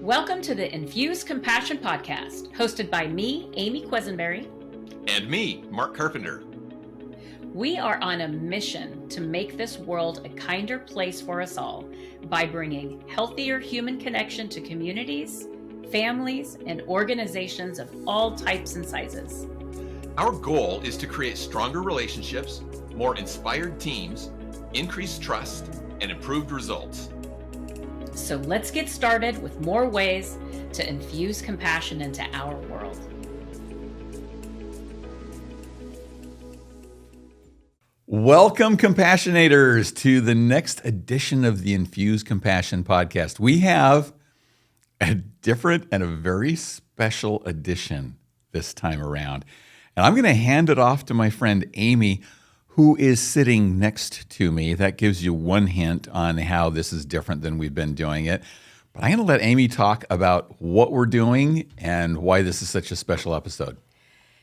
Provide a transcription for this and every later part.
Welcome to the Infuse Compassion podcast, hosted by me, Amy Quisenberry. And me, Mark Carpenter. We are on a mission to make this world a kinder place for us all by bringing healthier human connection to communities, families, and organizations of all types and sizes. Our goal is to create stronger relationships, more inspired teams, increased trust, and improved results. So let's get started with more ways to infuse compassion into our world. Welcome, Compassionators, to the next edition of the Infuse Compassion podcast. We have a different and a very special edition this time around. And I'm going to hand it off to my friend Amy, who is sitting next to me. That gives you one hint on how this is different than we've been doing it. But I'm going to let Amy talk about what we're doing and why this is such a special episode.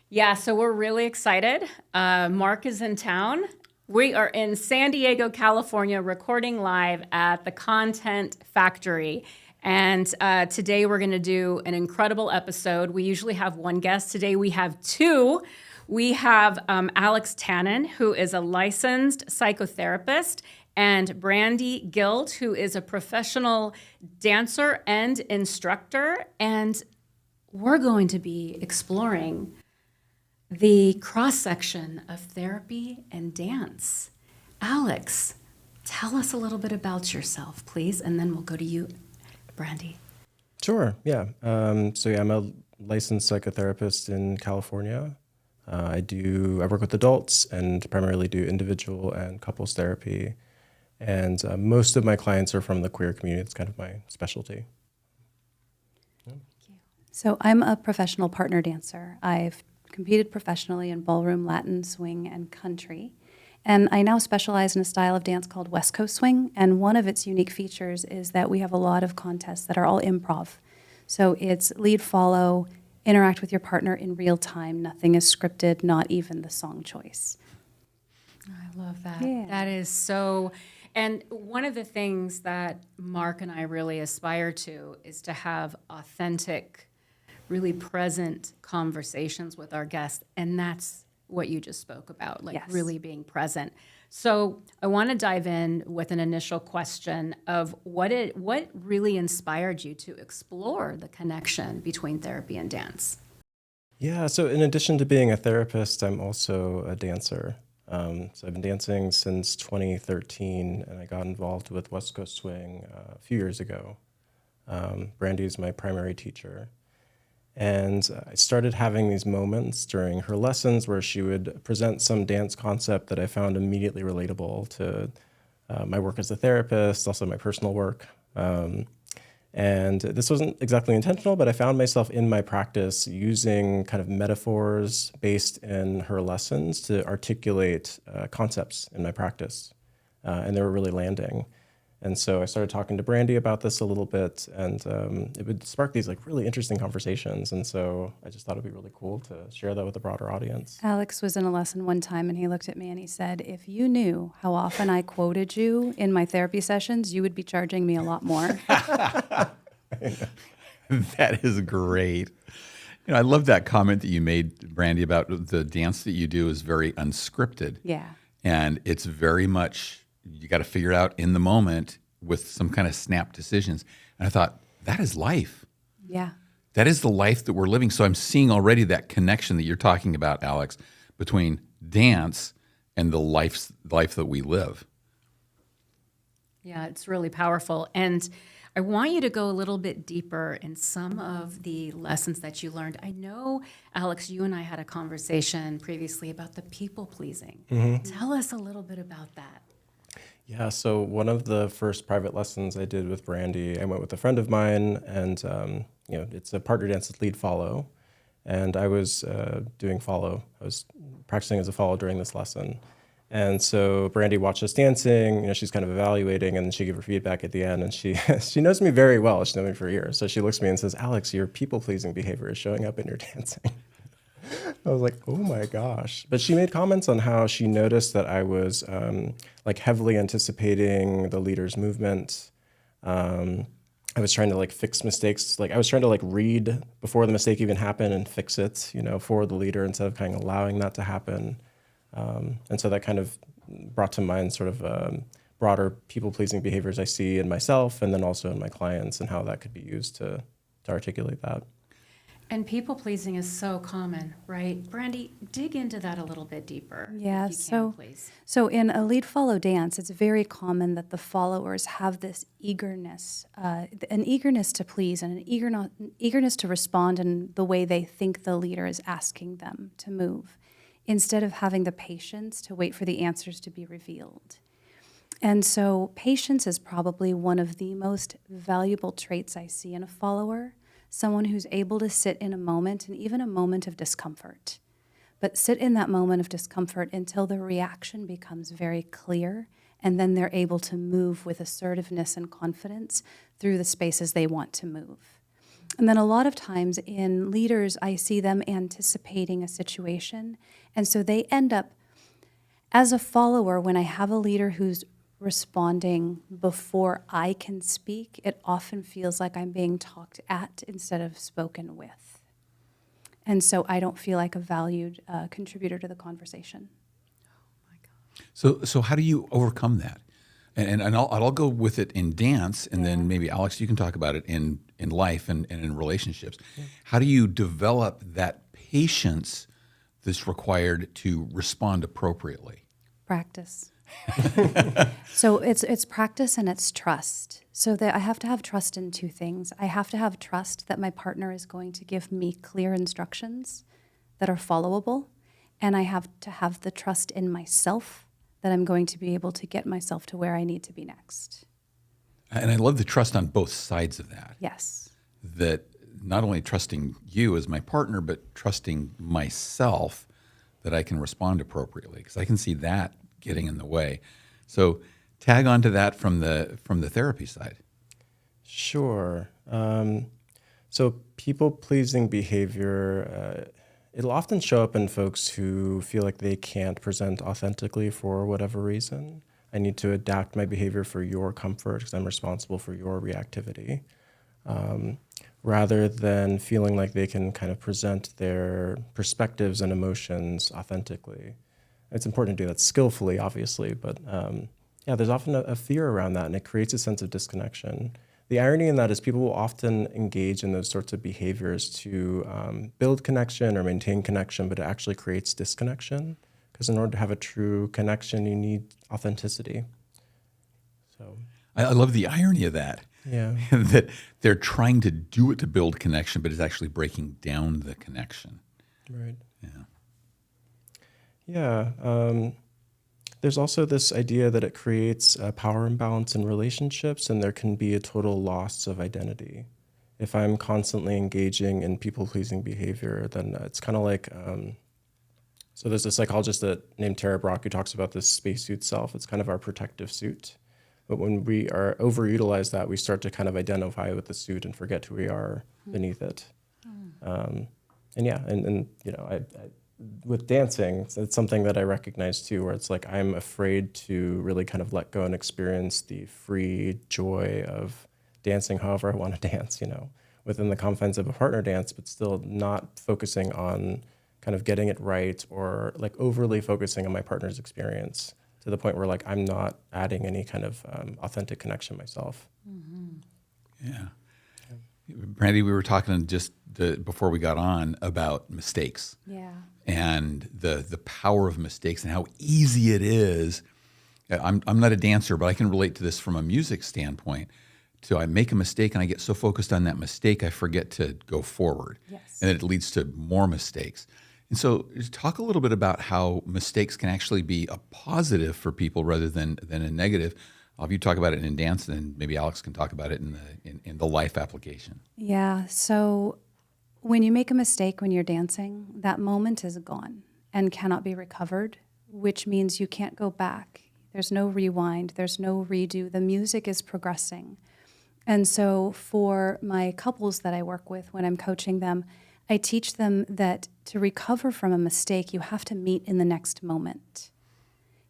Yeah, so we're really excited. Mark is in town. We are in San Diego, California, recording live at the Content Factory. And today we're going to do an incredible episode. We usually have one guest. Today we have two. We have Alex Tañón, who is a licensed psychotherapist, and Brandi Guild, who is a professional dancer and instructor. And we're going to be exploring the cross-section of therapy and dance. Alex, tell us a little bit about yourself, please, and then we'll go to you, Brandi. Sure, yeah. I'm a licensed psychotherapist in California. I work with adults and primarily do individual and couples therapy. And most of my clients are from the queer community. It's kind of my specialty. Thank you. So I'm a professional partner dancer. I've competed professionally in ballroom, Latin, swing, and country. And I now specialize in a style of dance called West Coast swing. And one of its unique features is that we have a lot of contests that are all improv. So it's lead, follow, interact with your partner in real time. Nothing is scripted, not even the song choice. I love that. Yeah. That is so, and one of the things that Mark and I really aspire to is to have authentic, really present conversations with our guests. And that's what you just spoke about, like Yes. really being present. So I want to dive in with an initial question of what really inspired you to explore the connection between therapy and dance? Yeah, so in addition to being a therapist, I'm also a dancer. So I've been dancing since 2013, and I got involved with West Coast Swing a few years ago. Brandi is my primary teacher. And I started having these moments during her lessons where she would present some dance concept that I found immediately relatable to my work as a therapist, also my personal work. And this wasn't exactly intentional, but I found myself in my practice using kind of metaphors based in her lessons to articulate concepts in my practice. And they were really landing. And so I started talking to Brandi about this a little bit, and it would spark these like really interesting conversations. And so I just thought it'd be really cool to share that with a broader audience. Alex was in a lesson one time, and he looked at me and he said, if you knew how often I quoted you in my therapy sessions, you would be charging me a lot more. That is great. You know, I love that comment that you made, Brandi, about the dance that you do is very unscripted. Yeah. And it's very much, you got to figure it out in the moment with some kind of snap decisions. And I thought, that is life. Yeah. That is the life that we're living. So I'm seeing already that connection that you're talking about, Alex, between dance and the life that we live. Yeah, it's really powerful. And I want you to go a little bit deeper in some of the lessons that you learned. I know, Alex, you and I had a conversation previously about the people pleasing. Mm-hmm. Tell us a little bit about that. Yeah, so one of the first private lessons I did with Brandi, I went with a friend of mine, and it's a partner dance with lead follow, and I was doing follow. I was practicing as a follow during this lesson, and so Brandi watched us dancing. You know, she's kind of evaluating, and she gave her feedback at the end, and she she knows me very well. She's known me for years, so she looks at me and says, "Alex, your people pleasing behavior is showing up in your dancing." I was like, oh my gosh. But she made comments on how she noticed that I was heavily anticipating the leader's movement. I was trying to like fix mistakes. Like I was trying to like read before the mistake even happened and fix it, for the leader instead of kind of allowing that to happen. And so that kind of brought to mind sort of broader people-pleasing behaviors I see in myself and then also in my clients and how that could be used to articulate that. And people pleasing is so common, right? Brandi, dig into that a little bit deeper. Yeah, if you can, please. so in a lead follow dance, it's very common that the followers have this eagerness, an eagerness to please and an eagerness to respond in the way they think the leader is asking them to move, instead of having the patience to wait for the answers to be revealed. And so patience is probably one of the most valuable traits I see in a follower. Someone who's able to sit in a moment, and even a moment of discomfort, but sit in that moment of discomfort until the reaction becomes very clear, and then they're able to move with assertiveness and confidence through the spaces they want to move. And then a lot of times in leaders, I see them anticipating a situation, and so they end up, as a follower, when I have a leader who's responding before I can speak, it often feels like I'm being talked at instead of spoken with. And so I don't feel like a valued contributor to the conversation. So how do you overcome that? And I'll go with it in dance, and then maybe Alex, you can talk about it in life and in relationships. Yeah. How do you develop that patience that's required to respond appropriately? Practice. So it's practice and it's trust. So that I have to have trust in two things. I have to have trust that my partner is going to give me clear instructions that are followable, and I have to have the trust in myself that I'm going to be able to get myself to where I need to be next. And I love the trust on both sides of that. Yes. That not only trusting you as my partner, but trusting myself that I can respond appropriately, because I can see that getting in the way. So tag on to that from the therapy side. Sure. So people-pleasing behavior, it'll often show up in folks who feel like they can't present authentically for whatever reason. I need to adapt my behavior for your comfort because I'm responsible for your reactivity, rather than feeling like they can kind of present their perspectives and emotions authentically. It's important to do that skillfully, obviously, but there's often a fear around that, and it creates a sense of disconnection. The irony in that is people will often engage in those sorts of behaviors to build connection or maintain connection, but it actually creates disconnection, because in order to have a true connection, you need authenticity. So I love the irony of that. Yeah. That they're trying to do it to build connection, but it's actually breaking down the connection. Right. Yeah. Yeah. There's also this idea that it creates a power imbalance in relationships, and there can be a total loss of identity. If I'm constantly engaging in people-pleasing behavior, then it's kind of like, so there's a psychologist named Tara Brach who talks about this spacesuit self. It's kind of our protective suit. But when we are overutilize that, we start to kind of identify with the suit and forget who we are beneath it. And with dancing, it's something that I recognize too, where it's like I'm afraid to really kind of let go and experience the free joy of dancing however I want to dance, within the confines of a partner dance, but still not focusing on kind of getting it right or like overly focusing on my partner's experience to the point where like I'm not adding any kind of authentic connection myself. Mm-hmm. Yeah. Brandi, we were talking just before we got on about mistakes. Yeah. And the power of mistakes and how easy it is. I'm not a dancer, but I can relate to this from a music standpoint. So I make a mistake and I get so focused on that mistake, I forget to go forward. Yes. And it leads to more mistakes. And so talk a little bit about how mistakes can actually be a positive for people rather than a negative. I'll have you talk about it in dance, and then maybe Alex can talk about it in the life application. Yeah, so when you make a mistake when you're dancing, that moment is gone and cannot be recovered, which means you can't go back. There's no rewind, there's no redo. The music is progressing. And so for my couples that I work with when I'm coaching them, I teach them that to recover from a mistake, you have to meet in the next moment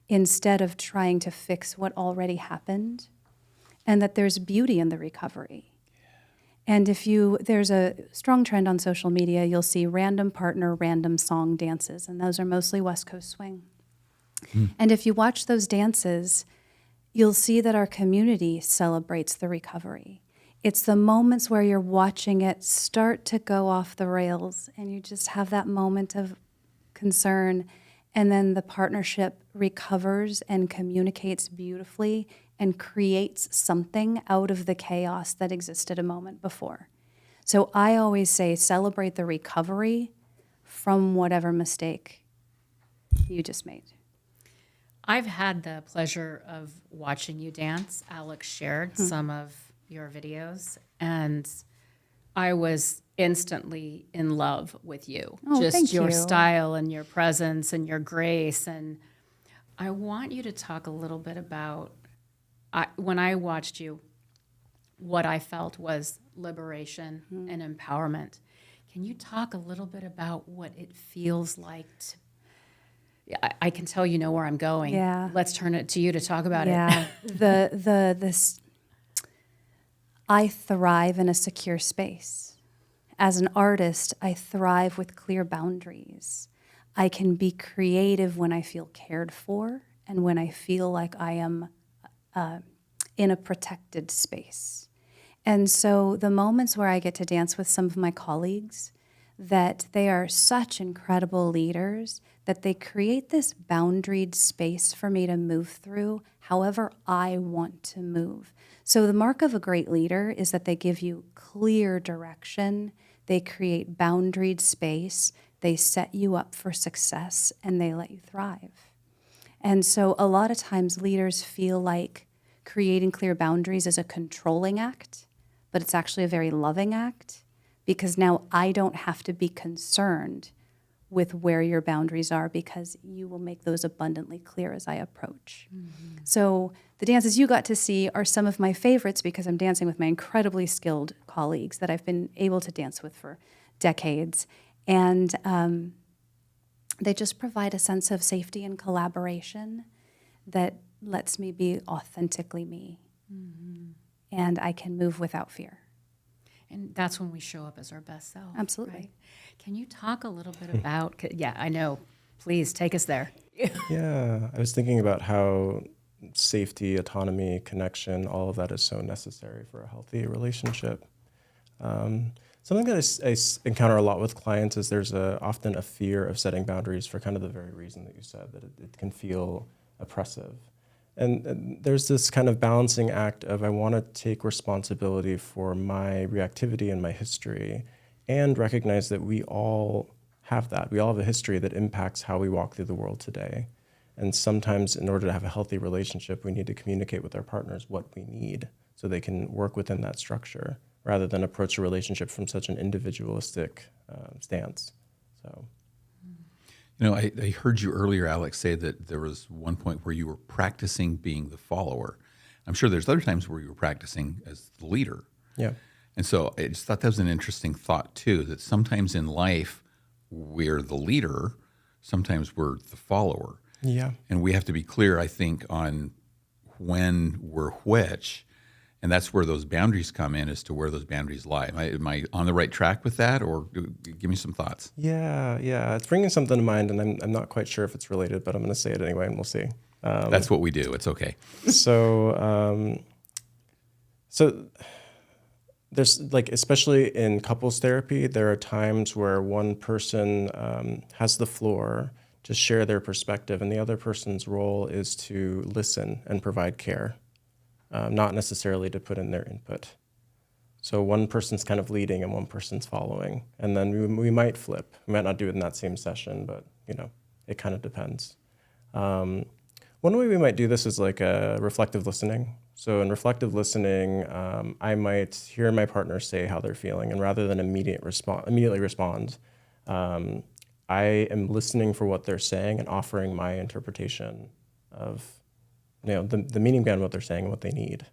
instead of trying to fix what already happened, and that there's beauty in the recovery. And there's a strong trend on social media, you'll see random partner, random song dances, and those are mostly West Coast swing. And if you watch those dances, you'll see that our community celebrates the recovery. It's the moments where you're watching it start to go off the rails and you just have that moment of concern, and then the partnership recovers and communicates beautifully and creates something out of the chaos that existed a moment before. So I always say celebrate the recovery from whatever mistake you just made. I've had the pleasure of watching you dance. Alex shared some of your videos, and I was instantly in love with you. Oh, Just thank your you. style and your presence and your grace. And I want you to talk a little bit about, when I watched you, what I felt was liberation and empowerment. Can you talk a little bit about what it feels like to I can tell you know where I'm going. Yeah. Let's turn it to you to talk about it. Yeah. I thrive in a secure space. As an artist, I thrive with clear boundaries. I can be creative when I feel cared for and when I feel like I am in a protected space. And so the moments where I get to dance with some of my colleagues, that they are such incredible leaders that they create this boundaried space for me to move through however I want to move. So the mark of a great leader is that they give you clear direction, they create boundaried space, they set you up for success, and they let you thrive. And so a lot of times leaders feel like creating clear boundaries is a controlling act, but it's actually a very loving act, because now I don't have to be concerned with where your boundaries are because you will make those abundantly clear as I approach. Mm-hmm. So the dances you got to see are some of my favorites because I'm dancing with my incredibly skilled colleagues that I've been able to dance with for decades. And they just provide a sense of safety and collaboration that lets me be authentically me. Mm-hmm. And I can move without fear. And that's when we show up as our best self. Absolutely. Right? Can you talk a little bit about, yeah, I know. Please take us there. Yeah, I was thinking about how safety, autonomy, connection, all of that is so necessary for a healthy relationship. Something that I encounter a lot with clients is there's often a fear of setting boundaries for kind of the very reason that you said, that it can feel oppressive. And there's this kind of balancing act of I want to take responsibility for my reactivity and my history and recognize that we all have that. We all have a history that impacts how we walk through the world today. And sometimes in order to have a healthy relationship, we need to communicate with our partners what we need so they can work within that structure rather than approach a relationship from such an individualistic stance. So. You know, I heard you earlier, Alex, say that there was one point where you were practicing being the follower. I'm sure there's other times where you were practicing as the leader. Yeah. And so I just thought that was an interesting thought, too, that sometimes in life we're the leader, sometimes we're the follower. Yeah. And we have to be clear, I think, on when we're which. And that's where those boundaries come in, as to where those boundaries lie. Am I on the right track with that, or give me some thoughts? Yeah. It's bringing something to mind, and I'm not quite sure if it's related, but I'm going to say it anyway, and we'll see. That's what we do. It's okay. So there's especially in couples therapy, there are times where one person has the floor to share their perspective, and the other person's role is to listen and provide care. Not necessarily to put in their input. So one person's kind of leading and one person's following. And then we might flip. We might not do it in that same session, but it kind of depends. One way we might do this is like a reflective listening. So in reflective listening, I might hear my partner say how they're feeling, and rather than immediately respond, I am listening for what they're saying and offering my interpretation of the meaning behind what they're saying and what they need.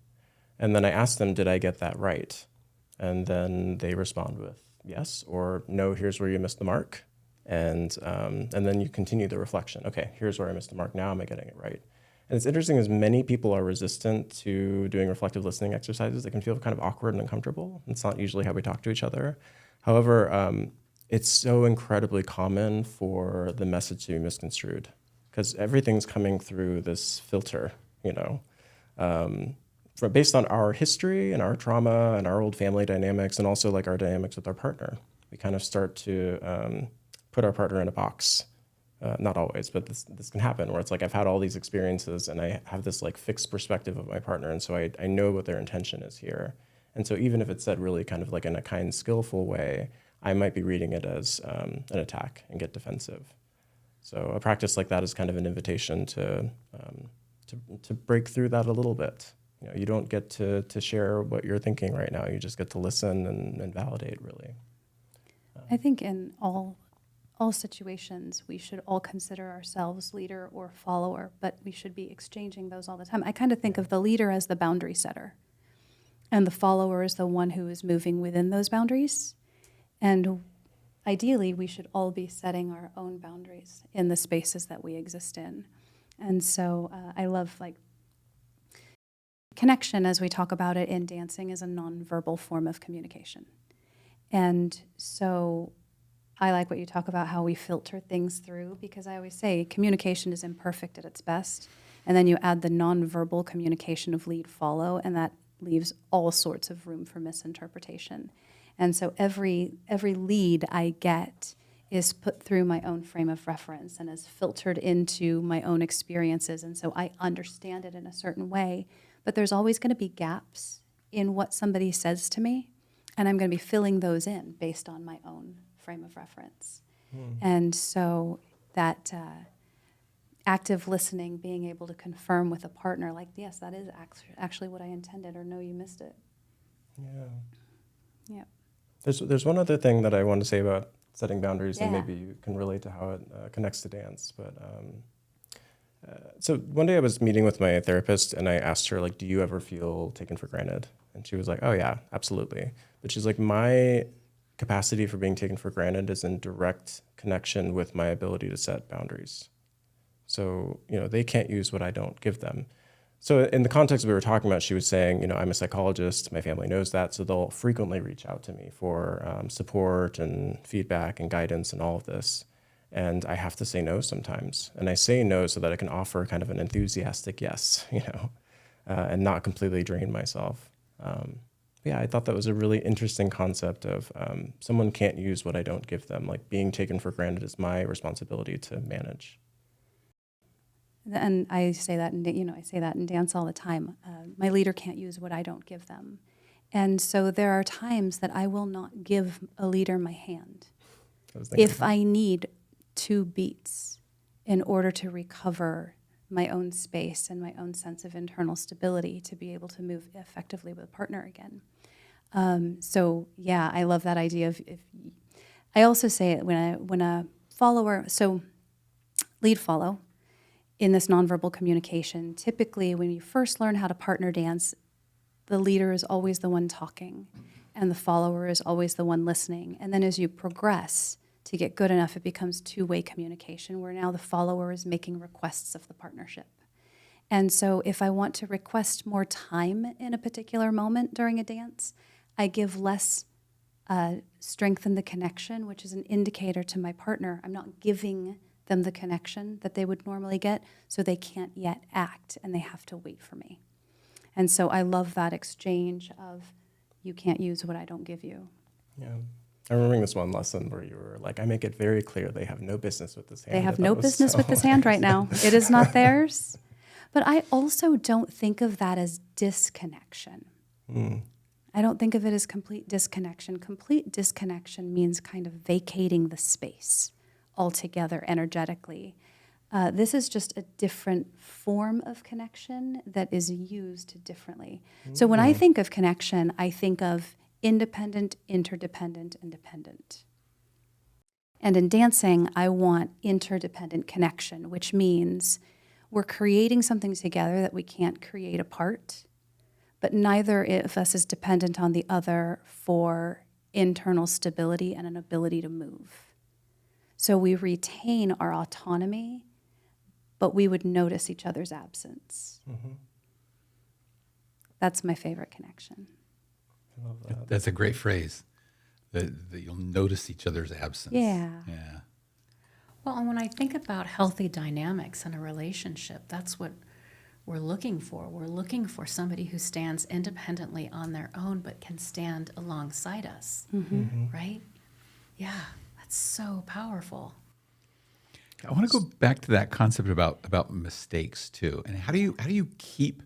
And then I ask them, did I get that right? And then they respond with yes or no, here's where you missed the mark. And then you continue the reflection. Okay, here's where I missed the mark. Now am I getting it right? And it's interesting as many people are resistant to doing reflective listening exercises. They can feel kind of awkward and uncomfortable. It's not usually how we talk to each other. However, it's so incredibly common for the message to be misconstrued because everything's coming through this filter, based on our history and our trauma and our old family dynamics and also like our dynamics with our partner. We kind of start to put our partner in a box. Not always, but this can happen where it's like I've had all these experiences and I have this like fixed perspective of my partner, and so I know what their intention is here. And so even if it's said really kind of like in a kind, skillful way, I might be reading it as an attack and get defensive. So a practice like that is kind of an invitation to break through that a little bit. You don't get to share what you're thinking right now. You just get to listen and validate, really. I think in all situations, we should all consider ourselves leader or follower, but we should be exchanging those all the time. I kind of think of the leader as the boundary setter, and the follower is the one who is moving within those boundaries. And ideally, we should all be setting our own boundaries in the spaces that we exist in. And so I love connection, as we talk about it in dancing, is a nonverbal form of communication. And so I like what you talk about, how we filter things through, because I always say communication is imperfect at its best. And then you add the nonverbal communication of lead follow, and that leaves all sorts of room for misinterpretation. And so every lead I get is put through my own frame of reference and is filtered into my own experiences. And so I understand it in a certain way, but there's always going to be gaps in what somebody says to me, and I'm going to be filling those in based on my own frame of reference. And so that active listening, being able to confirm with a partner, like, yes, that is actually what I intended, or no, you missed it. Yeah. Yeah. There's one other thing that I want to say about setting boundaries, and Yeah. maybe you can relate to how it connects to dance. But so one day I was meeting with my therapist, and I asked her, like, do you ever feel taken for granted? And she was like, oh yeah, absolutely. But she's like, my capacity for being taken for granted is in direct connection with my ability to set boundaries. So, they can't use what I don't give them. So in the context we were talking about, she was saying, I'm a psychologist, my family knows that, so they'll frequently reach out to me for support and feedback and guidance and all of this. And I have to say no sometimes. And I say no so that I can offer kind of an enthusiastic yes, and not completely drain myself. Yeah, I thought that was a really interesting concept of someone can't use what I don't give them. Like, being taken for granted is my responsibility to manage. And I say that in dance all the time. My leader can't use what I don't give them. And so there are times that I will not give a leader my hand if I need 2 beats in order to recover my own space and my own sense of internal stability to be able to move effectively with a partner again. So yeah, I love that idea of, I also say it when a follower, so lead follow in this nonverbal communication, typically when you first learn how to partner dance, the leader is always the one talking and the follower is always the one listening. And then as you progress to get good enough, it becomes 2-way communication where now the follower is making requests of the partnership. And so if I want to request more time in a particular moment during a dance, I give less strengthen the connection, which is an indicator to my partner. I'm not giving them the connection that they would normally get, so they can't yet act, and they have to wait for me. And so I love that exchange of, you can't use what I don't give you. Yeah. I remember this one lesson where you were like, I make it very clear they have no business with this hand. They have no business with this hand right now. It is not theirs. But I also don't think of that as disconnection. I don't think of it as complete disconnection. Complete disconnection means kind of vacating the space altogether energetically. This is just a different form of connection that is used differently. So when I think of connection, I think of independent, interdependent, and dependent. And in dancing, I want interdependent connection, which means we're creating something together that we can't create apart, but neither of us is dependent on the other for internal stability and an ability to move. So we retain our autonomy, but we would notice each other's absence. That's my favorite connection. I love that. That's a great phrase. That you'll notice each other's absence. Yeah. Yeah. Well, and when I think about healthy dynamics in a relationship, that's what we're looking for. We're looking for somebody who stands independently on their own but can stand alongside us, right? Yeah, that's so powerful. I want to go back to that concept about mistakes too. And how do you keep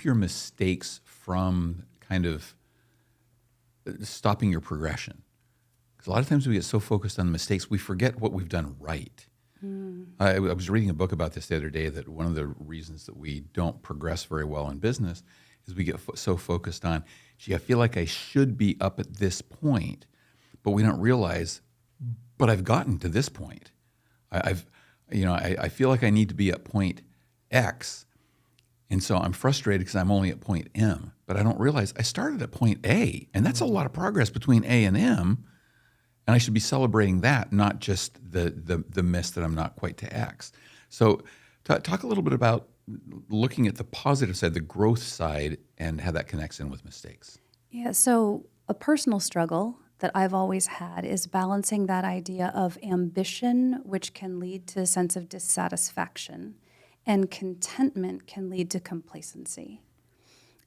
your mistakes from kind of stopping your progression? Because a lot of times we get so focused on the mistakes, we forget what we've done right. I was reading a book about this the other day, that one of the reasons that we don't progress very well in business is we get so focused on, gee, I feel like I should be up at this point, but we don't realize, but I've gotten to this point. I feel like I need to be at point X, and so I'm frustrated because I'm only at point M, but I don't realize I started at point A, and that's a lot of progress between A and M. And I should be celebrating that, not just the miss that I'm not quite to X. So talk a little bit about looking at the positive side, the growth side, and how that connects in with mistakes. Yeah, so a personal struggle that I've always had is balancing that idea of ambition, which can lead to a sense of dissatisfaction, and contentment can lead to complacency.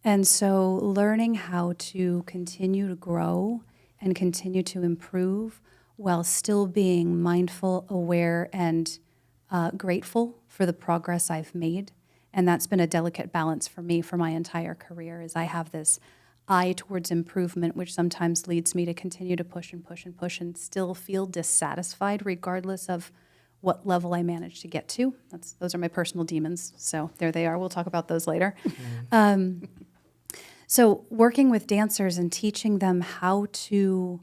And so learning how to continue to grow and continue to improve while still being mindful, aware, and grateful for the progress I've made. And that's been a delicate balance for me for my entire career, is I have this eye towards improvement, which sometimes leads me to continue to push and push and push and still feel dissatisfied regardless of what level I manage to get to. Those are my personal demons, so there they are. We'll talk about those later. So working with dancers and teaching them how to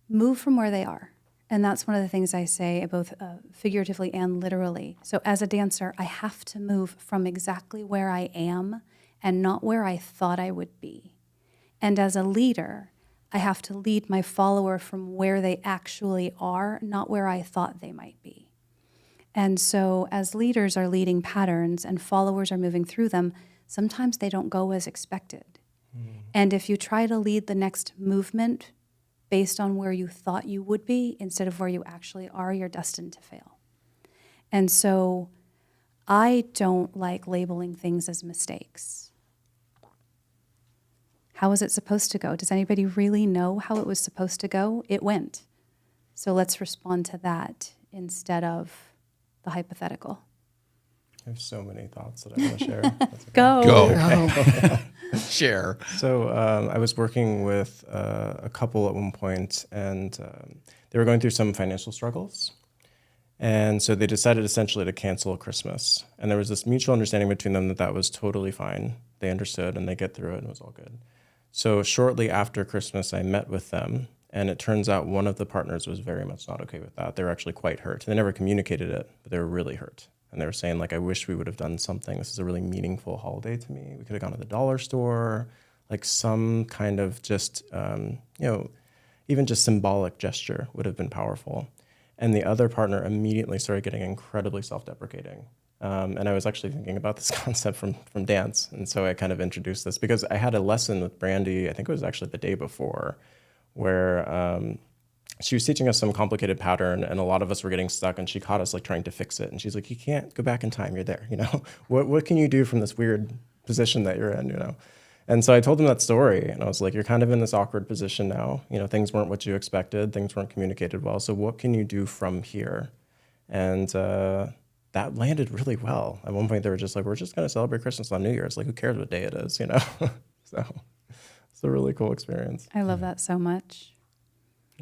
move from where they are. And that's one of the things I say, both figuratively and literally. So as a dancer, I have to move from exactly where I am and not where I thought I would be. And as a leader, I have to lead my follower from where they actually are, not where I thought they might be. And so as leaders are leading patterns and followers are moving through them, sometimes they don't go as expected. And if you try to lead the next movement based on where you thought you would be instead of where you actually are, you're destined to fail. And so I don't like labeling things as mistakes. How was it supposed to go? Does anybody really know how it was supposed to go? It went. So let's respond to that instead of the hypothetical. I have so many thoughts that I want to share. That's okay. Go. Share. So I was working with a couple at one point, and they were going through some financial struggles. And so they decided essentially to cancel Christmas. And there was this mutual understanding between them that that was totally fine. They understood and they get through it and it was all good. So shortly after Christmas, I met with them. And it turns out one of the partners was very much not okay with that. They were actually quite hurt. They never communicated it, but they were really hurt. And they were saying, like, I wish we would have done something. This is a really meaningful holiday to me. We could have gone to the dollar store, like some kind of just, even just symbolic gesture would have been powerful. And the other partner immediately started getting incredibly self-deprecating. And I was actually thinking about this concept from dance. And so I kind of introduced this because I had a lesson with Brandi, I think it was actually the day before, where she was teaching us some complicated pattern and a lot of us were getting stuck and she caught us like trying to fix it. And she's like, you can't go back in time, you're there, What can you do from this weird position that you're in, And so I told them that story and I was like, you're kind of in this awkward position now. Things weren't what you expected, things weren't communicated well. So what can you do from here? And that landed really well. At one point they were just like, we're just going to celebrate Christmas on New Year's. Like, who cares what day it is, So it's a really cool experience. I love that so much.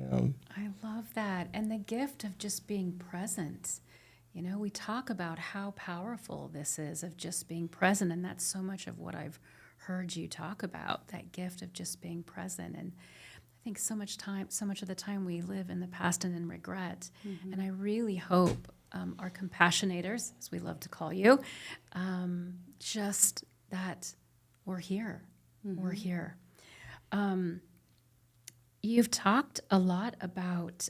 I love that. And the gift of just being present. We talk about how powerful this is of just being present. And that's so much of what I've heard you talk about, that gift of just being present. And I think so much of the time we live in the past and in regret. Mm-hmm. And I really hope our compassionators, as we love to call you, just that we're here. Mm-hmm. We're here. You've talked a lot about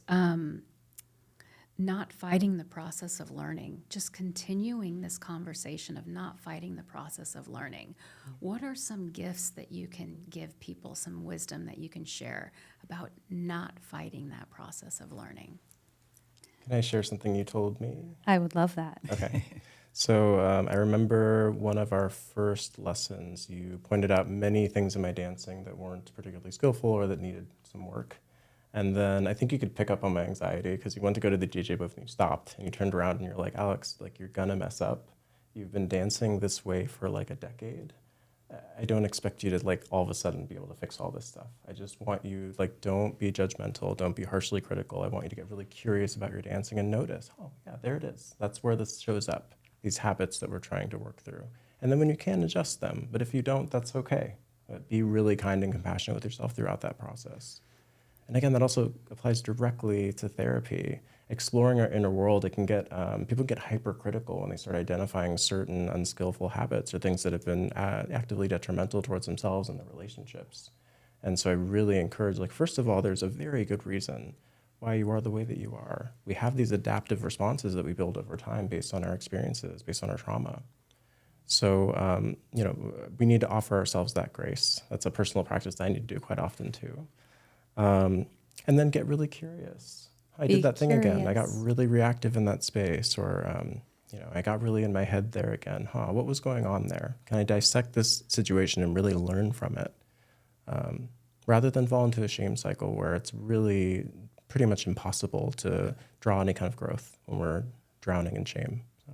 not fighting the process of learning, just continuing this conversation of not fighting the process of learning. What are some gifts that you can give people, some wisdom that you can share about not fighting that process of learning? Can I share something you told me? I would love that. Okay. So I remember one of our first lessons, you pointed out many things in my dancing that weren't particularly skillful or that needed some work. And then I think you could pick up on my anxiety because you went to go to the DJ booth and you stopped and you turned around and you're like, Alex, like you're gonna mess up. You've been dancing this way for like a decade. I don't expect you to like all of a sudden be able to fix all this stuff. I just want you, like, don't be judgmental, don't be harshly critical. I want you to get really curious about your dancing and notice, oh yeah, there it is. That's where this shows up, these habits that we're trying to work through. And then when you can, adjust them. But if you don't, that's okay. But be really kind and compassionate with yourself throughout that process. And again, that also applies directly to therapy. Exploring our inner world, it can get, people get hypercritical when they start identifying certain unskillful habits or things that have been actively detrimental towards themselves and their relationships. And so I really encourage, like, first of all, there's a very good reason why you are the way that you are. We have these adaptive responses that we build over time based on our experiences, based on our trauma. So, we need to offer ourselves that grace. That's a personal practice that I need to do quite often too. And then get really curious. I did that thing again. I got really reactive in that space, or, I got really in my head there again. What was going on there? Can I dissect this situation and really learn from it? Rather than fall into a shame cycle where it's really pretty much impossible to draw any kind of growth when we're drowning in shame. So.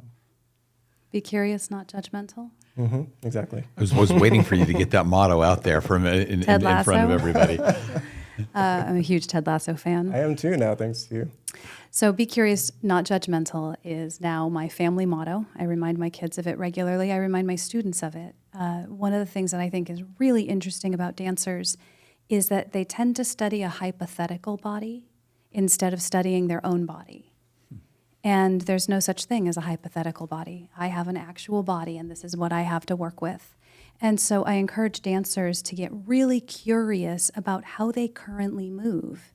Be curious, not judgmental. Mm-hmm, exactly. I was waiting for you to get that motto out there from in front of everybody. I'm a huge Ted Lasso fan. I am too now, thanks to you. So be curious, not judgmental is now my family motto. I remind my kids of it regularly. I remind my students of it. One of the things that I think is really interesting about dancers is that they tend to study a hypothetical body instead of studying their own body. And there's no such thing as a hypothetical body. I have an actual body, and this is what I have to work with. And so I encourage dancers to get really curious about how they currently move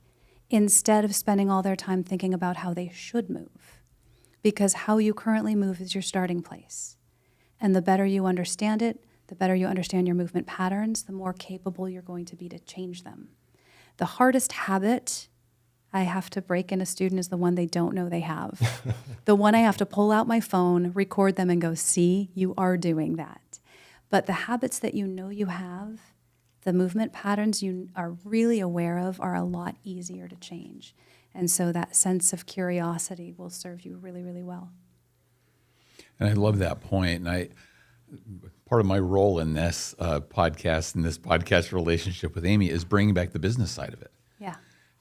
instead of spending all their time thinking about how they should move. Because how you currently move is your starting place. And the better you understand it, the better you understand your movement patterns, the more capable you're going to be to change them. The hardest habit I have to break in a student is the one they don't know they have. The one I have to pull out my phone, record them, and go, see, you are doing that. But the habits that you know you have, the movement patterns you are really aware of, are a lot easier to change. And so that sense of curiosity will serve you really, really well. And I love that point. And part of my role in this podcast and this podcast relationship with Amy is bringing back the business side of it. Yeah.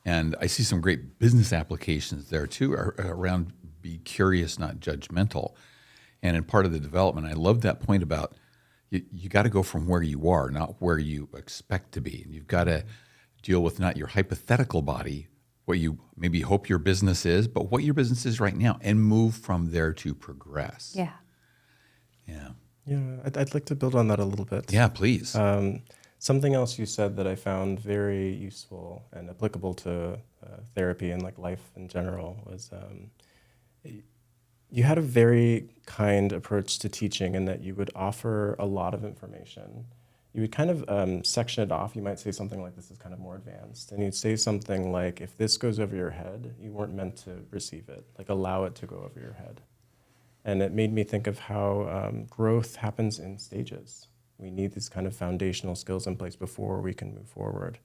And I see some great business applications there too around be curious, not judgmental. And in part of the development, I love that point about you got to go from where you are, not where you expect to be. And you've got to deal with not your hypothetical body, what you maybe hope your business is, but what your business is right now, and move from there to progress. Yeah. Yeah. Yeah, I'd like to build on that a little bit. Yeah, please. Something else you said that I found very useful and applicable to therapy and like life in general was you had a very kind approach to teaching in that you would offer a lot of information. You would kind of section it off. You might say something like, this is kind of more advanced. And you'd say something like, if this goes over your head, you weren't meant to receive it. Like, allow it to go over your head. And it made me think of how growth happens in stages. We need these kind of foundational skills in place before we can move forward.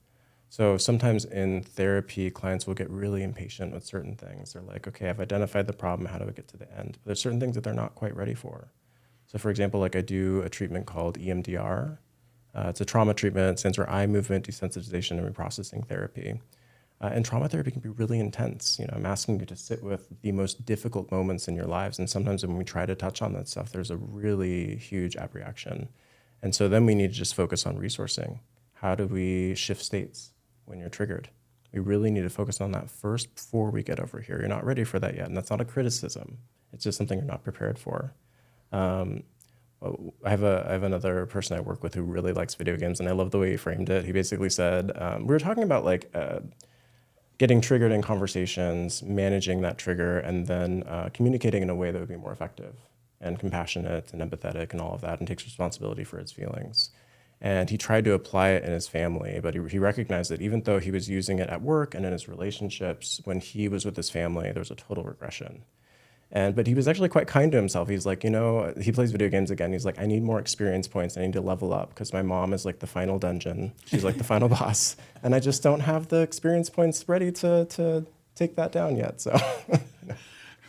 So sometimes in therapy, clients will get really impatient with certain things. They're like, okay, I've identified the problem, how do I get to the end? But there's certain things that they're not quite ready for. So for example, like I do a treatment called EMDR. It's a trauma treatment. It stands for eye movement desensitization and reprocessing therapy. And trauma therapy can be really intense. I'm asking you to sit with the most difficult moments in your lives. And sometimes when we try to touch on that stuff, there's a really huge abreaction. And so then we need to just focus on resourcing. How do we shift states when you're triggered? We really need to focus on that first before we get over here. You're not ready for that yet. And that's not a criticism. It's just something you're not prepared for. I have another person I work with who really likes video games, and I love the way he framed it. He basically said, we were talking about like getting triggered in conversations, managing that trigger, and then communicating in a way that would be more effective and compassionate and empathetic and all of that, and takes responsibility for his feelings. And he tried to apply it in his family, but he recognized that even though he was using it at work and in his relationships, when he was with his family, there was a total regression. But he was actually quite kind to himself. He's like, he plays video games again. He's like, I need more experience points. I need to level up because my mom is like the final dungeon. She's like the final boss. And I just don't have the experience points ready to take that down yet. So,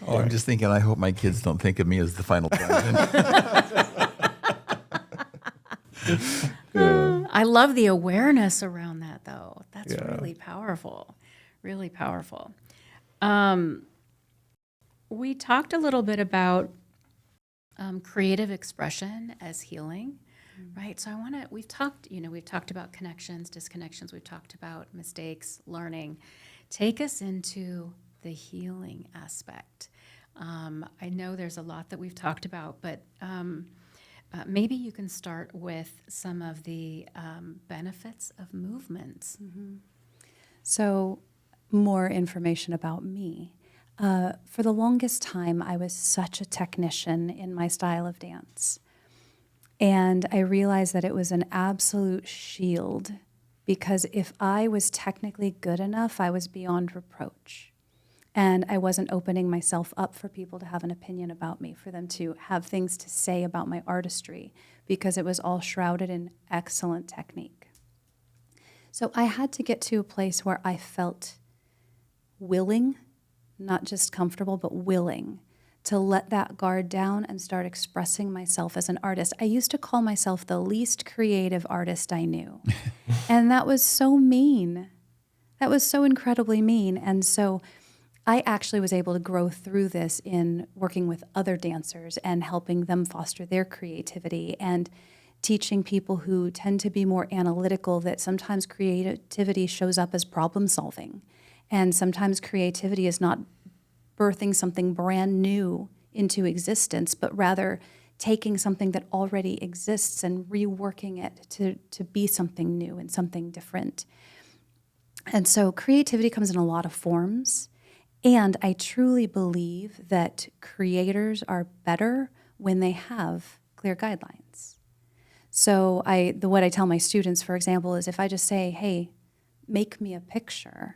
Oh, I'm just thinking, I hope my kids don't think of me as the final dungeon. I love the awareness around that, though. That's really powerful, really powerful. We talked a little bit about creative expression as healing, right? So we've talked about connections, disconnections. We've talked about mistakes, learning. Take us into the healing aspect. I know there's a lot that we've talked about, but maybe you can start with some of the benefits of movement. So, more information about me. For the longest time, I was such a technician in my style of dance. And I realized that it was an absolute shield because if I was technically good enough, I was beyond reproach. And I wasn't opening myself up for people to have an opinion about me, for them to have things to say about my artistry, because it was all shrouded in excellent technique. So I had to get to a place where I felt willing, not just comfortable, but willing to let that guard down and start expressing myself as an artist. I used to call myself the least creative artist I knew. And that was so mean. That was so incredibly mean. And so I actually was able to grow through this in working with other dancers and helping them foster their creativity and teaching people who tend to be more analytical that sometimes creativity shows up as problem solving. And sometimes creativity is not birthing something brand new into existence, but rather taking something that already exists and reworking it to be something new and something different. And so creativity comes in a lot of forms. And I truly believe that creators are better when they have clear guidelines. So what I tell my students, for example, is if I just say, hey, make me a picture,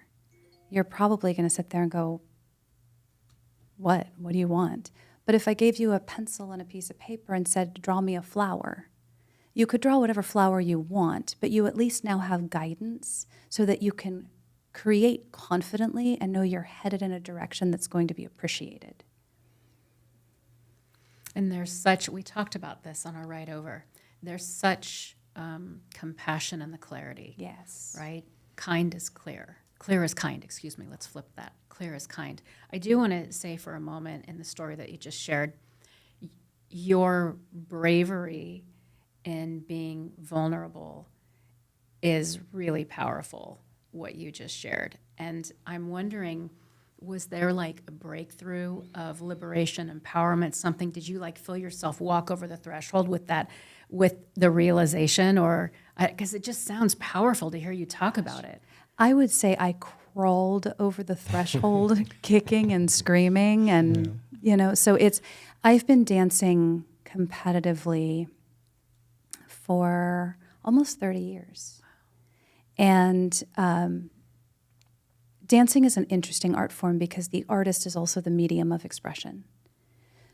you're probably going to sit there and go, what? What do you want? But if I gave you a pencil and a piece of paper and said, draw me a flower, you could draw whatever flower you want, but you at least now have guidance so that you can create confidently and know you're headed in a direction that's going to be appreciated. And we talked about this on our ride over, there's such compassion in the clarity. Yes. Right? Kind is clear. Clear is kind, excuse me, let's flip that. Clear is kind. I do want to say for a moment in the story that you just shared, your bravery in being vulnerable is really powerful, what you just shared. And I'm wondering, was there like a breakthrough of liberation, empowerment, something? Did you like feel yourself walk over the threshold with the realization, or, because it just sounds powerful to hear you talk about it. I would say I crawled over the threshold, kicking and screaming. And, so I've been dancing competitively for almost 30 years. And dancing is an interesting art form because the artist is also the medium of expression.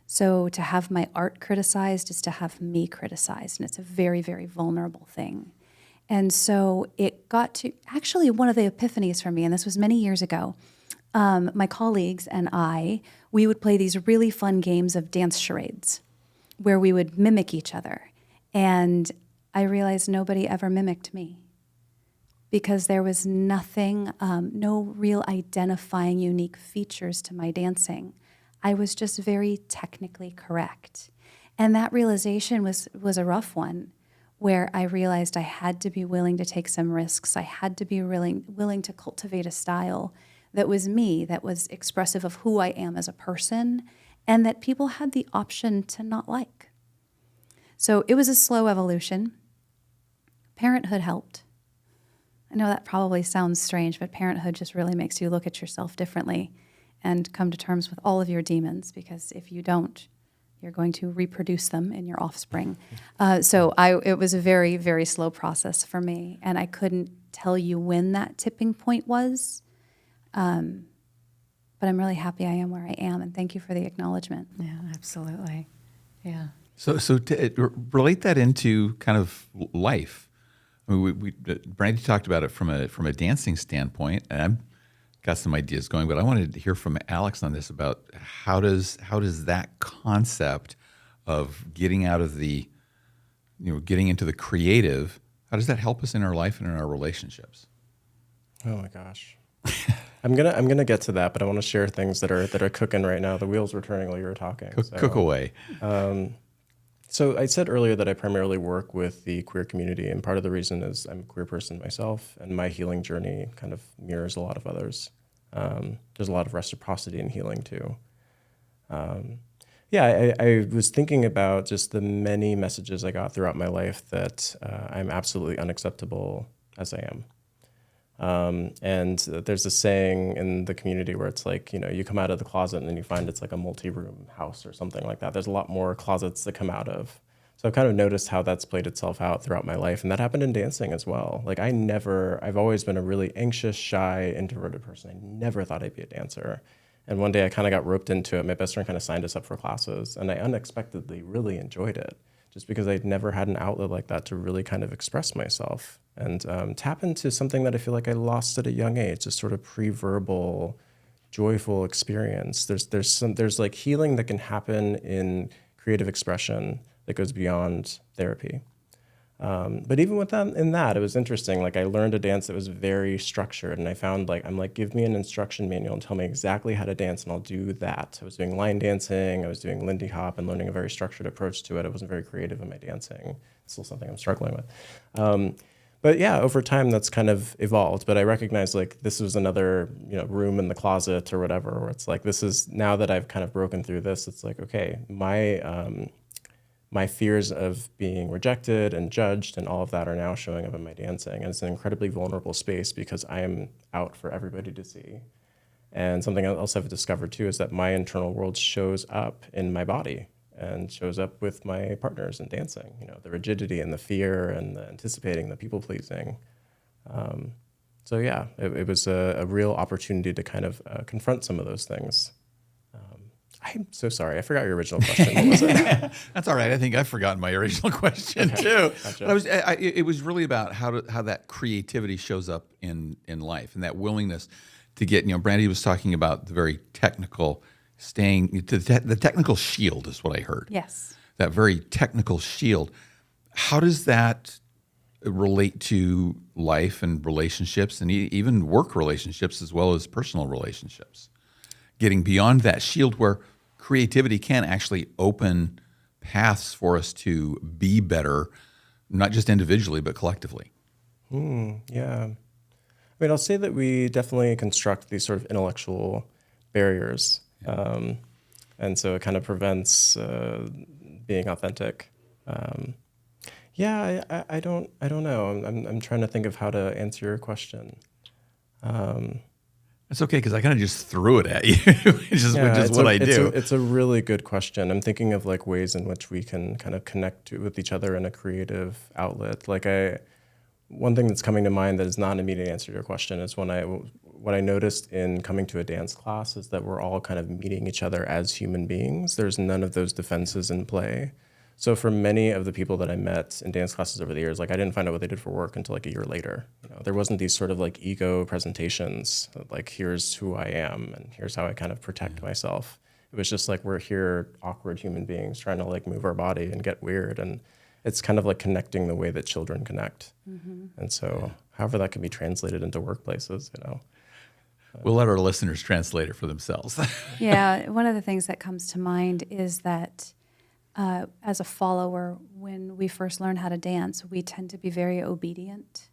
So to have my art criticized is to have me criticized, and it's a very, very vulnerable thing. And so it got to, actually one of the epiphanies for me, and this was many years ago, my colleagues and we would play these really fun games of dance charades where we would mimic each other. And I realized nobody ever mimicked me because there was nothing, no real identifying unique features to my dancing. I was just very technically correct. And that realization was a rough one, where I realized I had to be willing to take some risks. I had to be willing to cultivate a style that was me, that was expressive of who I am as a person, and that people had the option to not like. So it was a slow evolution. Parenthood helped. know that probably sounds strange, but parenthood just really makes you look at yourself differently and come to terms with all of your demons, because if you don't, you're going to reproduce them in your offspring. It was a very, very slow process for me, and I couldn't tell you when that tipping point was. But I'm really happy I am where I am, and thank you for the acknowledgement. Yeah, absolutely. Yeah. So to relate that into kind of life. I mean, Brandi talked about it from a dancing standpoint, and I've got some ideas going, but I wanted to hear from Alex on this about how does that concept of getting out of the, getting into the creative, how does that help us in our life and in our relationships? Oh my gosh. I'm gonna get to that, but I want to share things that are cooking right now. The wheels were turning while you were talking. Cook away. So I said earlier that I primarily work with the queer community, and part of the reason is I'm a queer person myself, and my healing journey kind of mirrors a lot of others. There's a lot of reciprocity in healing too. I was thinking about just the many messages I got throughout my life that I'm absolutely unacceptable as I am. And there's a saying in the community where it's like, you come out of the closet and then you find it's like a multi-room house or something like that. There's a lot more closets that come out of. So I've kind of noticed how that's played itself out throughout my life. And that happened in dancing as well. Like I've always been a really anxious, shy, introverted person. I never thought I'd be a dancer. And one day I kind of got roped into it. My best friend kind of signed us up for classes, and I unexpectedly really enjoyed it, just because I'd never had an outlet like that to really kind of express myself and tap into something that I feel like I lost at a young age, this sort of pre-verbal, joyful experience. There's like healing that can happen in creative expression that goes beyond therapy. But even with that, it was interesting. Like I learned a dance that was very structured, and I found I'm like, give me an instruction manual and tell me exactly how to dance, and I'll do that. I was doing line dancing, I was doing Lindy Hop, and learning a very structured approach to it. I wasn't very creative in my dancing. It's still something I'm struggling with. But yeah, over time that's kind of evolved. But I recognize this was another room in the closet or whatever, where it's like, this is, now that I've kind of broken through this, it's like, okay, my fears of being rejected and judged and all of that are now showing up in my dancing. And it's an incredibly vulnerable space because I am out for everybody to see. And something else I've discovered too is that my internal world shows up in my body and shows up with my partners in dancing. The rigidity and the fear and the anticipating, the people pleasing. So yeah, it was a real opportunity to kind of confront some of those things. I'm so sorry. I forgot your original question. What was it? That's all right. I think I've forgotten my original question too. Gotcha. But it was really about how that creativity shows up in life, and that willingness to get. Brandi was talking about the very technical, staying to the technical shield is what I heard. Yes. That very technical shield. How does that relate to life and relationships, and even work relationships as well as personal relationships? Getting beyond that shield where creativity can actually open paths for us to be better, not just individually, but collectively. Yeah. I mean, I'll say that we definitely construct these sort of intellectual barriers. Yeah. And so it kind of prevents being authentic. I don't know. I'm trying to think of how to answer your question. It's okay, because I kind of just threw it at you, which is what I do. It's a really good question. I'm thinking of ways in which we can kind of connect with each other in a creative outlet. One thing that's coming to mind that is not an immediate answer to your question is what I noticed in coming to a dance class is that we're all kind of meeting each other as human beings. There's none of those defenses in play. So for many of the people that I met in dance classes over the years, I didn't find out what they did for work until a year later. There wasn't these sort of ego presentations, here's who I am and here's how I kind of protect myself. It was just we're here, awkward human beings trying to move our body and get weird. And it's kind of connecting the way that children connect. Mm-hmm. And so however that can be translated into workplaces, We'll let our listeners translate it for themselves. Yeah, one of the things that comes to mind is that as a follower, when we first learn how to dance, we tend to be very obedient.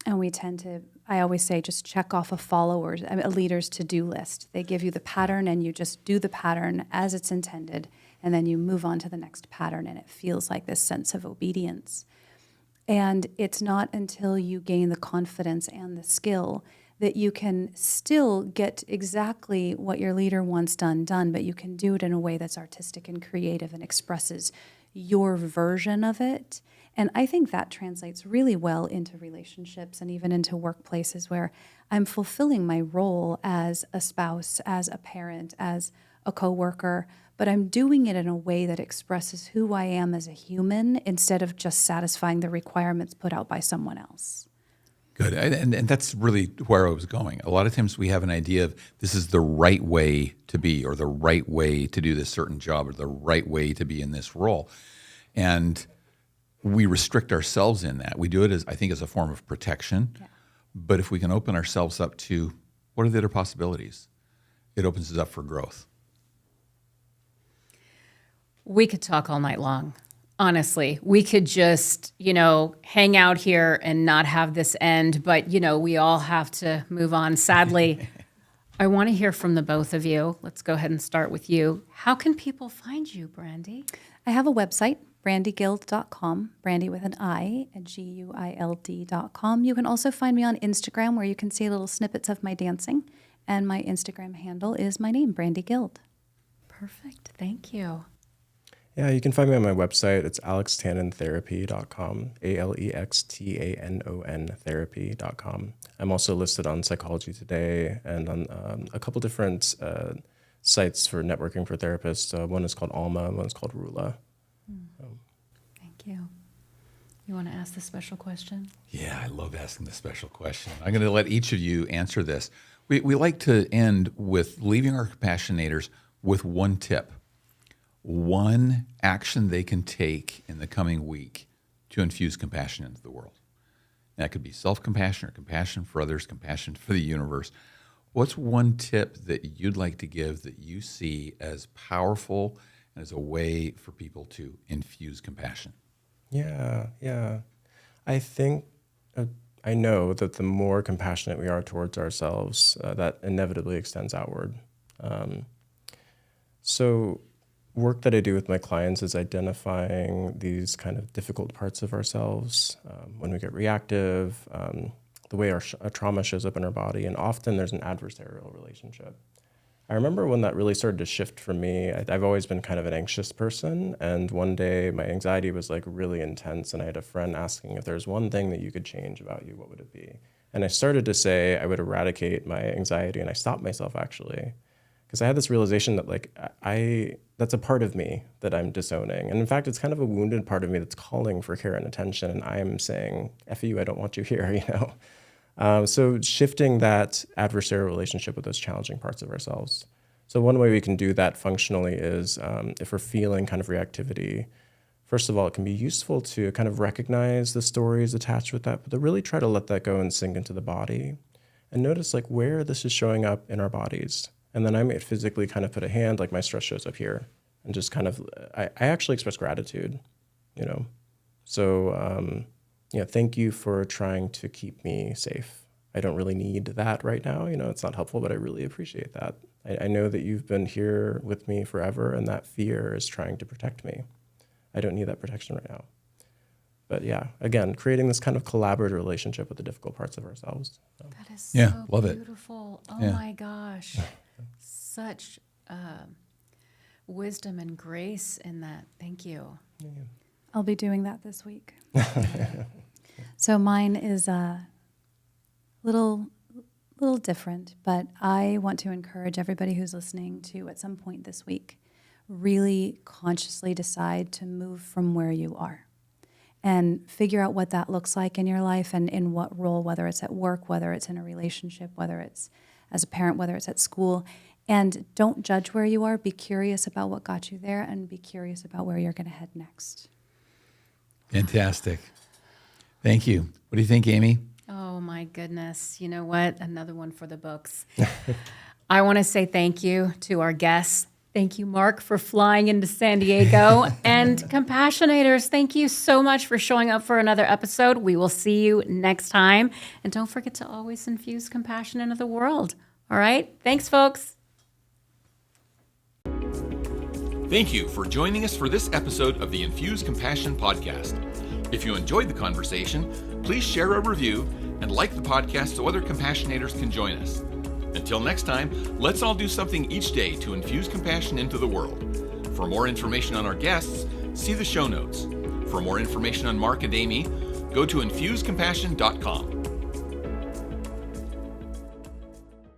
And we tend to, I always say, just check off a leader's to-do list. They give you the pattern and you just do the pattern as it's intended, and then you move on to the next pattern, and it feels like this sense of obedience. And it's not until you gain the confidence and the skill that you can still get exactly what your leader wants done, but you can do it in a way that's artistic and creative and expresses your version of it. And I think that translates really well into relationships and even into workplaces where I'm fulfilling my role as a spouse, as a parent, as a coworker, but I'm doing it in a way that expresses who I am as a human instead of just satisfying the requirements put out by someone else. Good. And that's really where I was going. A lot of times we have an idea of this is the right way to be, or the right way to do this certain job, or the right way to be in this role. And we restrict ourselves in that. We do it, I think, as a form of protection. Yeah. But if we can open ourselves up to what are the other possibilities, it opens us up for growth. We could talk all night long. Honestly, we could just, hang out here and not have this end, but, we all have to move on. Sadly, I want to hear from the both of you. Let's go ahead and start with you. How can people find you, Brandi? I have a website, brandyguild.com, Brandi with an I, and GUILD.com. You can also find me on Instagram, where you can see little snippets of my dancing, and my Instagram handle is my name, Brandi Guild. Perfect. Thank you. Yeah, you can find me on my website. It's alextannontherapy.com, ALEXTANON therapy.com. I'm also listed on Psychology Today and on a couple different sites for networking for therapists. One is called Alma, one is called Rula. Thank you. You want to ask the special question? Yeah, I love asking the special question. I'm going to let each of you answer this. We like to end with leaving our compassionators with one tip. One action they can take in the coming week to infuse compassion into the world. And that could be self-compassion or compassion for others, compassion for the universe. What's one tip that you'd like to give that you see as powerful and as a way for people to infuse compassion? Yeah. I think, I know that the more compassionate we are towards ourselves, that inevitably extends outward. So work that I do with my clients is identifying these kind of difficult parts of ourselves, when we get reactive, the way our trauma shows up in our body, and often there's an adversarial relationship. I remember when that really started to shift for me. I've always been kind of an anxious person, and one day my anxiety was like really intense, and I had a friend asking if there's one thing that you could change about you, what would it be? And I started to say I would eradicate my anxiety, and I stopped myself actually. Because I had this realization that that's a part of me that I'm disowning. And in fact, it's kind of a wounded part of me that's calling for care and attention. And I am saying, F you, I don't want you here, So shifting that adversarial relationship with those challenging parts of ourselves. So one way we can do that functionally is if we're feeling kind of reactivity, first of all, it can be useful to kind of recognize the stories attached with that, but to really try to let that go and sink into the body and notice where this is showing up in our bodies. And then I might physically kind of put a hand, like my stress shows up here, and just kind of, I actually express gratitude, So, thank you for trying to keep me safe. I don't really need that right now. It's not helpful, but I really appreciate that. I know that you've been here with me forever, and that fear is trying to protect me. I don't need that protection right now. But yeah, again, creating this kind of collaborative relationship with the difficult parts of ourselves. So. That is so love beautiful. It. Oh my gosh. Such wisdom and grace in that. Thank you. Yeah. I'll be doing that this week. So mine is a little different, but I want to encourage everybody who's listening to, at some point this week, really consciously decide to move from where you are and figure out what that looks like in your life and in what role, whether it's at work, whether it's in a relationship, whether it's as a parent, whether it's at school. And don't judge where you are. Be curious about what got you there and be curious about where you're going to head next. Fantastic. Thank you. What do you think, Amy? Oh my goodness. You know what? Another one for the books. I want to say thank you to our guests. Thank you, Mark, for flying into San Diego. And Compassionators, thank you so much for showing up for another episode. We will see you next time. And don't forget to always infuse compassion into the world. All right? Thanks, folks. Thank you for joining us for this episode of the Infuse Compassion podcast. If you enjoyed the conversation, please share a review and like the podcast so other Compassionators can join us. Until next time, let's all do something each day to infuse compassion into the world. For more information on our guests, see the show notes. For more information on Mark and Amy, go to infusecompassion.com.